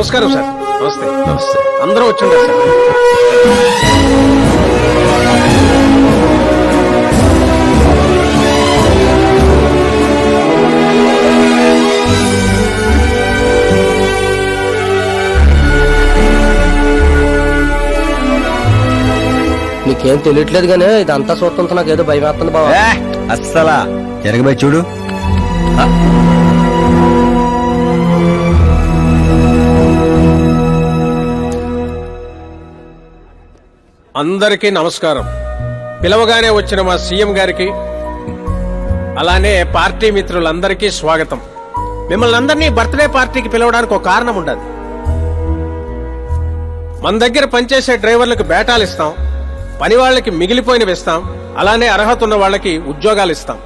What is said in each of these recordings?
నమస్కారం సార్. నమస్తే. నమస్తే. అందరూ వచ్చిండ్రు సార్. నీకేం తెలియట్లేదు గానీ ఇదంతా చూస్తుంటే నాకు ఏదో భయం వేస్తుంది బాబా. అస్సలా జరగబోయి చూడు. అందరికీ నమస్కారం. పిలవగానే వచ్చిన మా సీఎం గారికి అలానే పార్టీ మిత్రులందరికీ స్వాగతం. మిమ్మల్ని అందరినీ బర్త్డే పార్టీకి పిలవడానికి ఒక కారణం ఉండదు. మన దగ్గర పనిచేసే డ్రైవర్లకు బేటాలు ఇస్తాం, పని వాళ్ళకి మిగిలిపోయినవి ఇస్తాం, అలానే అర్హత ఉన్న వాళ్ళకి ఉద్యోగాలు ఇస్తాం.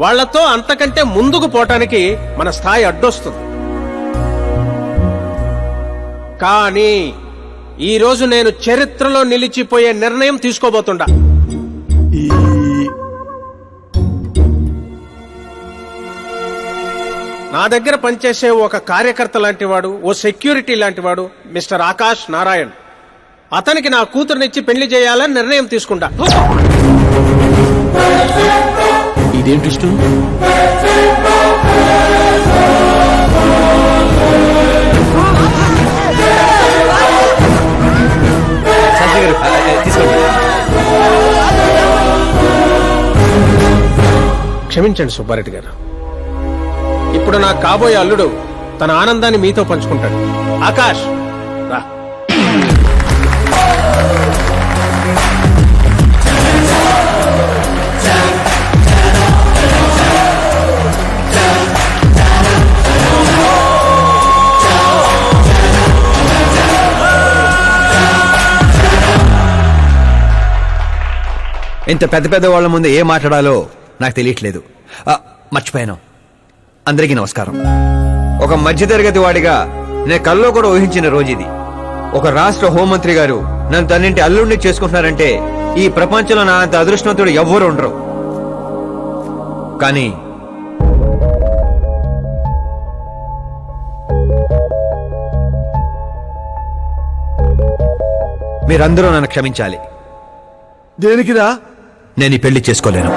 వాళ్లతో అంతకంటే ముందుకు పోవటానికి మన స్థాయి అడ్డొస్తుంది. కానీ ఈ రోజు నేను చరిత్రలో నిలిచిపోయే నిర్ణయం తీసుకోబోతుండా. నా దగ్గర పనిచేసే ఒక కార్యకర్త లాంటి వాడు, ఓ సెక్యూరిటీ లాంటి వాడు మిస్టర్ ఆకాష్ నారాయణ్. అతనికి నా కూతురునిచ్చి పెళ్లి చేయాలని నిర్ణయం తీసుకుంటా. ఇదేంటి ఇష్టం? క్షమించండి సుబ్బారెడ్డి గారు. ఇప్పుడు నా కాబోయే అల్లుడు తన ఆనందాన్ని మీతో పంచుకుంటాడు. ఆకాష్ రా. ఇంత పెద్ద పెద్ద వాళ్ళ ముందు ఏం మాట్లాడాలో నాకు తెలియట్లేదు. మర్చిపోయాను. అందరికీ నమస్కారం. ఒక మధ్యతరగతి వాడిగా నేను కల్లో కూడా ఊహించిన రోజు ఇది. ఒక రాష్ట్ర హోంమంత్రి గారు నన్ను తన్నింటి అల్లుడిని చేసుకుంటున్నారంటే ఈ ప్రపంచంలో నా అంత అదృష్టవంతుడు ఎవ్వరూ ఉండరు. కానీ మీరందరూ నన్ను క్షమించాలి. దేనికిరా? నేను ఈ పెళ్లి చేసుకోలేను.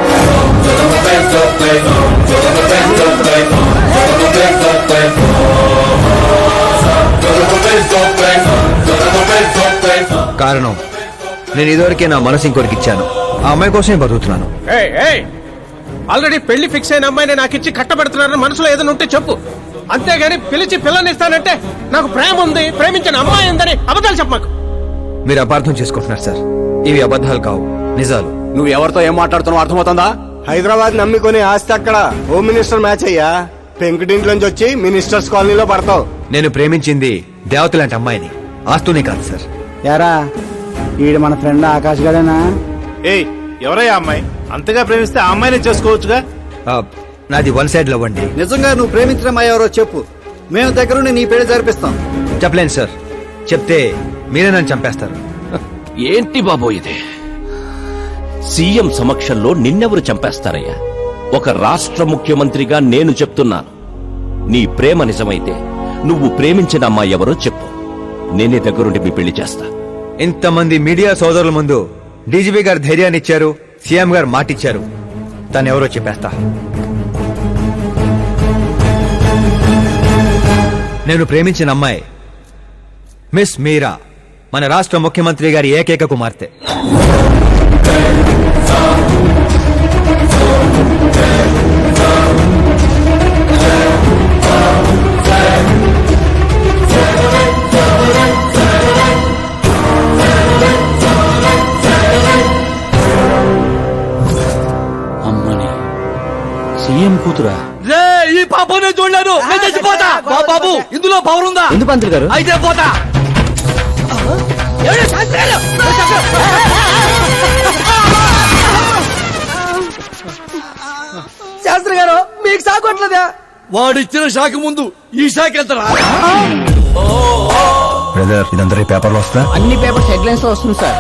కారణం, నేను ఇదివరకే నా మనసు ఇంకోరికి ఇచ్చాను. ఆ అమ్మాయి కోసమే బతుకుతున్నాను. ఆల్రెడీ పెళ్లి ఫిక్స్ అయిన అమ్మాయిని నాకు ఇచ్చి కట్టబెడుతున్నారని మనసులో ఏదైనా ఉంటే చెప్పు. అంతేగాని పిలిచి పిల్లనిస్తానంటే నాకు ప్రేమ ఉంది, ప్రేమించిన అమ్మాయి ఉందని అబద్ధాలు చెప్పమాకు. మీరు అపార్థం చేసుకుంటున్నారు సార్. ఇవి అబద్ధాలు కావు, నిజాలు. నువ్వు ఎవరితో ఏం మాట్లాడుతున్నావు అర్థమవుతుందా? హైదరాబాద్ నమ్మికొని ఆస్తి అక్కడ హోమ్ మినిస్టర్ మ్యాచ్ అయ్యా. పెంకుటింట్లోంచి వచ్చి మినిస్టర్స్ కాలనీలో పడతావు. నేను ప్రేమించింది దేవత లాంటి అమ్మాయిని, ఆస్తునే కాదు సార్. యారా ఈడు మన ఫ్రెండ్ ఆకాష్ గడేనా? ఏయ్, ఎవరయ్యా అమ్మాయి? అంతగా ప్రేమిస్తే ఆ అమ్మాయిని చేసుకోవచ్చుగా. నాది వన్ సైడ్ లవ్ అండి. నిజంగా నువ్వు ప్రేమించిన అమ్మాయి ఎవరో చెప్పు, మేము దగ్గరుండి నీ పెళ్లి జరిపిస్తాం. చెప్పలేను సార్. చెప్తే మీరే నన్ను చంపేస్తారు. ఏంటి బాబో ఇది? సీఎం సమక్షంలో నిన్నెవరు చంపేస్తారయ్యా? ఒక రాష్ట్ర ముఖ్యమంత్రిగా నేను చెప్తున్నాను, నీ ప్రేమ నిజమైతే నువ్వు ప్రేమించిన అమ్మాయి ఎవరో చెప్పు, నేనే దగ్గరుండి మీ పెళ్లి చేస్తా. ఇంతమంది మీడియా సోదరుల ముందు డీజీపీ గారు ధైర్యాన్ని ఇచ్చారు, సీఎం గారు మాటిచ్చారు. తను ఎవరో చెప్పేస్తా. నేను ప్రేమించిన అమ్మాయి మిస్ మీరా, మన రాష్ట్ర ముఖ్యమంత్రి గారి ఏకైక కుమార్తె. అమ్మని సీఎం కూతురా? ఈ పాపనే చూడలేను, నేను చచ్చిపోతా. బాబు ఇందులో పవర్ ఉందా? ఎందుకు పంతులు గారు? అయితే పోతా. శాస్త్రి గారు మీకు సాగొట్లేదా? వాడిచ్చిన శాఖ ముందు ఈ శాఖ ఎంతరా? బ్రదర్, ఇదందరూ పేపర్లో వస్తా. అన్ని పేపర్స్ హెడ్లైన్స్ లో వస్తుంది సార్.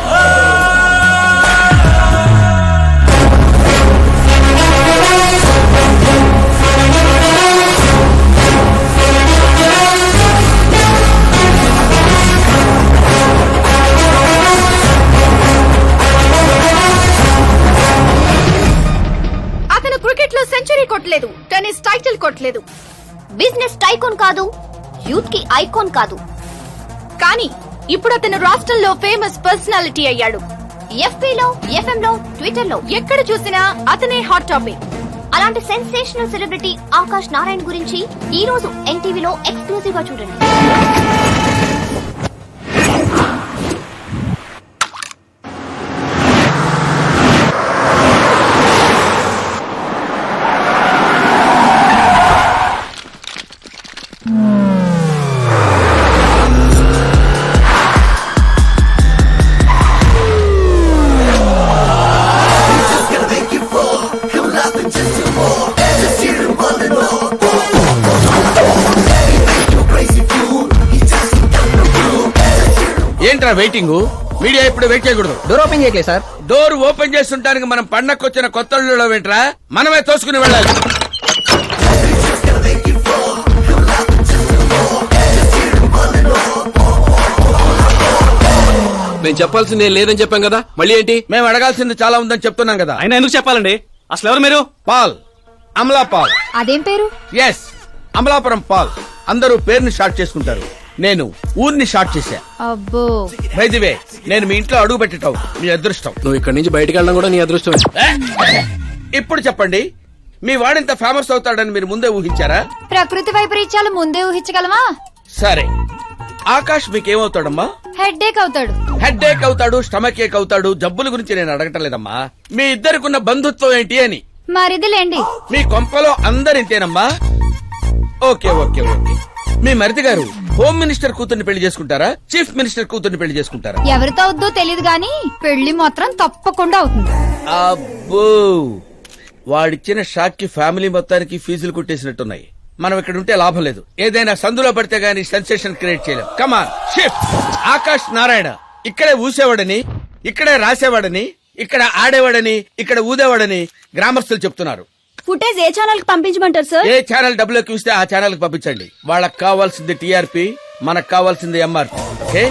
కాదు, యూత్ కి ఐకాన్ కాదు. కానీ ఇప్పుడు అతను రాష్ట్రంలో ఫేమస్ పర్సనాలిటీ అయ్యాడు. ఎఫ్బీలో, ఎఫ్ఎంలో, ట్విట్టర్ లో ఎక్కడ చూసినా అతనే హాట్ టాపిక్. అలాంటి సెన్సేషనల్ సెలబ్రిటీ ఆకాష్ నారాయణ్ గురించి ఈ రోజు ఎన్టీవీలో ఎక్స్క్లూజివ్ గా చూడండి. ఏంట్రా వెయిటింగ్? మీడియా ఇప్పుడు వెయిట్ చేయకూడదు. డోర్ ఓపెన్ చేయట్లేదు సార్. డోర్ ఓపెన్ చేస్తుంటానికి మనం పండక్కొచ్చిన కొత్త అల్లుళ్ళో వెంట్రా, మనమే తోసుకుని వెళ్ళాలి. నేను చెప్పాల్సింది ఏం లేదని చెప్పాం కదా, మళ్ళీ ఏంటి? మేము అడగాల్సింది చాలా ఉందని చెప్తున్నాం కదా. అయినా ఎందుకు చెప్పాలండి? అసలు ఎవరు మీరు? పాల్, అమలా పాల్. అదేం పేరు? ఎస్, అమలాపురం పాల్. అందరూ పేరుని షార్ట్ చేసుకుంటారు, నేను ఊరిని షార్ట్ చేశా. అబ్బో, బై ది వే, నేను మీ ఇంట్లో అడుగు పెట్టటం మీ అదృష్టం. నువ్వు ఇక్కడి నుంచి బయటకు వెళ్ళడం కూడా నీ అదృష్టమే. ఇప్పుడు చెప్పండి, మీ వాడింత ఫేమస్ అవుతాడని మీరు ముందే ఊహించారా? ప్రకృతి వైపరీత్యాలు ముందే ఊహించగలమా? సరే, ఆకాష్ మీకేమవుతాడమ్మా? హెడ్ఏక్ అవుతాడు. హెడ్ ఏక్ అవుతాడు, స్టమక్ ఏక్ అవుతాడు. జబ్బుల గురించి నేను అడగటం లేదమ్మా, మీ ఇద్దరికున్న బంధుత్వం ఏంటి అని. మరిదిలేండి. మీ కొంపలో అందరింతేనమ్మా? Okay okay okay. మీ మరిది గారు హోమ్ మినిస్టర్ కూతుర్ని పెళ్లి చేసుకుంటారా, చీఫ్ మినిస్టర్ కూతుర్ని పెళ్లి చేసుకుంటారా? ఎవరితో అవుద్దో తెలియదు గాని పెళ్లి మాత్రం తప్పకుండా అవుతుంది. అబ్బో, వాడిచ్చిన షాక్ కి ఫ్యామిలీ మొత్తానికి ఫీజులు కుట్టేసినట్టున్నాయి. మనం ఇక్కడ ఉంటే లాభం లేదు, ఏదైనా సందులో పడితే గానీ సెన్సేషన్ క్రియేట్ చేయలేం. Come on shift. ఆకాష్ నారాయణ ఇక్కడే ఊసేవాడని, ఇక్కడే రాసేవాడని, ఇక్కడ ఆడేవాడని, ఇక్కడ ఊదేవాడని గ్రామస్తులు చెప్తున్నారు. ఫుటేజ్ ఏ ఛానల్ కి పంపించమంటారు సార్? ఏ ఛానల్ డబ్బులోకి ఇస్తే ఆ ఛానల్ కి పంపించండి. వాళ్ళకి కావాల్సింది టీఆర్పీ, మనకు కావాల్సింది ఎంఆర్పీ. ఓకే?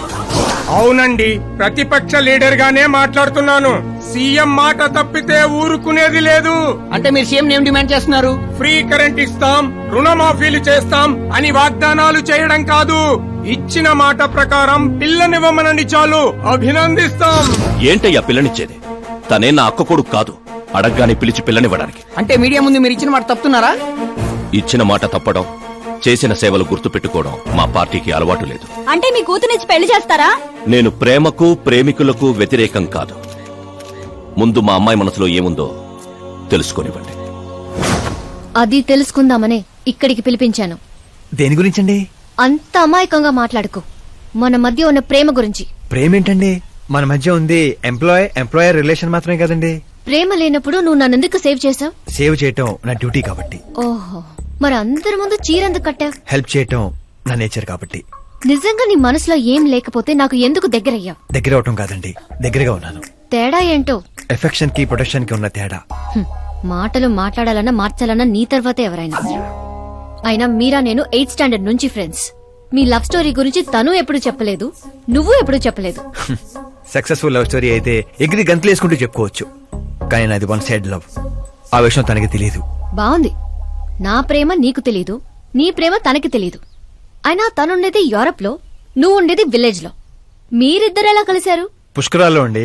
అవునండి, ప్రతిపక్ష లీడర్ గానే మాట్లాడుతున్నాను. సీఎం మాట తప్పితే ఊరుకునేది లేదు. అంటే మీరు సీఎం ఏం డిమాండ్ చేస్తున్నారు? ఫ్రీ కరెంట్ ఇస్తాం, రుణమాఫీలు చేస్తాం అని వాగ్దానాలు చేయడం కాదు, ఇచ్చిన మాట ప్రకారం పిల్లనివ్వమనండి చాలు, అభినందిస్తాం. ఏంటయ్యా పిల్లనిచ్చేది? తనే నా అక్క కొడుకు కాదు, అడగ్గానే పిలిచి పిల్లనివ్వడానికి. అంటే మీడియా ముందు మీరు ఇచ్చిన మాట తప్పుతున్నారా? ఇచ్చిన మాట తప్పడం, చేసిన సేవలు గుర్తు పెట్టుకోవడం మా పార్టీకి అలవాటు లేదు. అంటే మీ కూతునిచ్చి పెళ్లి చేస్తారా? నేను ప్రేమకు ప్రేమికులకు వ్యతిరేకం కాదు. ముందు మా అమ్మాయి మనసులో ఏముందో తెలుసుకోనివ్వండి. అది తెలుసుకుందామనే ఇక్కడికి పిలిపించాను. దేని గురించండి? అంత అమాయకంగా మాట్లాడుకో. మన మధ్య ఉన్న ప్రేమ గురించి. ప్రేమ ఏంటండి? మన మధ్య ఉంది ఎంప్లాయర్ రిలేషన్ మాత్రమే కదండి. ప్రేమ లేనప్పుడు నువ్వు నన్నెందుకు సేవ్ చేసావు? సేవ్ చేయటం నా డ్యూటీ కాబట్టి. ఓహో, మరి అందరి ముందు చీరెందుకు కట్టావు? హెల్ప్ చేయటం నా నేచర్ కాబట్టి. నిజంగా నీ మనసులో ఏం లేకపోతే నాకు ఎందుకు దగ్గరయ్యావు? దగ్గర అవటం కాదండి, దగ్గరగా ఉన్నాను. తేడా ఏంటో? ఎఫెక్షన్ కి ప్రొటెక్షన్ కి ఉన్న తేడా. మాటలు మాట్లాడాలన్నా మార్చాలన్నా నీ తర్వాతే ఎవరైనా. అయినా మీరా నేను 8th స్టాండర్డ్ నుంచి ఫ్రెండ్స్. మీ లవ్ స్టోరీ గురించి తను ఎప్పుడు చెప్పలేదు, నువ్వు ఎప్పుడు చెప్పలేదు. సక్సెస్ఫుల్ లవ్ స్టోరీ అయితే ఎగిరి గంతులు వేసుకుంటూ చెప్పుకోవచ్చు, కానీ నాది వన్ సైడ్ లవ్. ఆ విషయం తనకి తెలియదు. బాగుంది. నా ప్రేమ నీకు తెలీదు, నీ ప్రేమ తనకి తెలీదు. అయినా తనుండేది యూరప్ లో, నువ్వు ఉండేది విలేజ్ లో. మీరిద్దరు ఎలా కలిశారు? పుష్కరాల్లో అండి.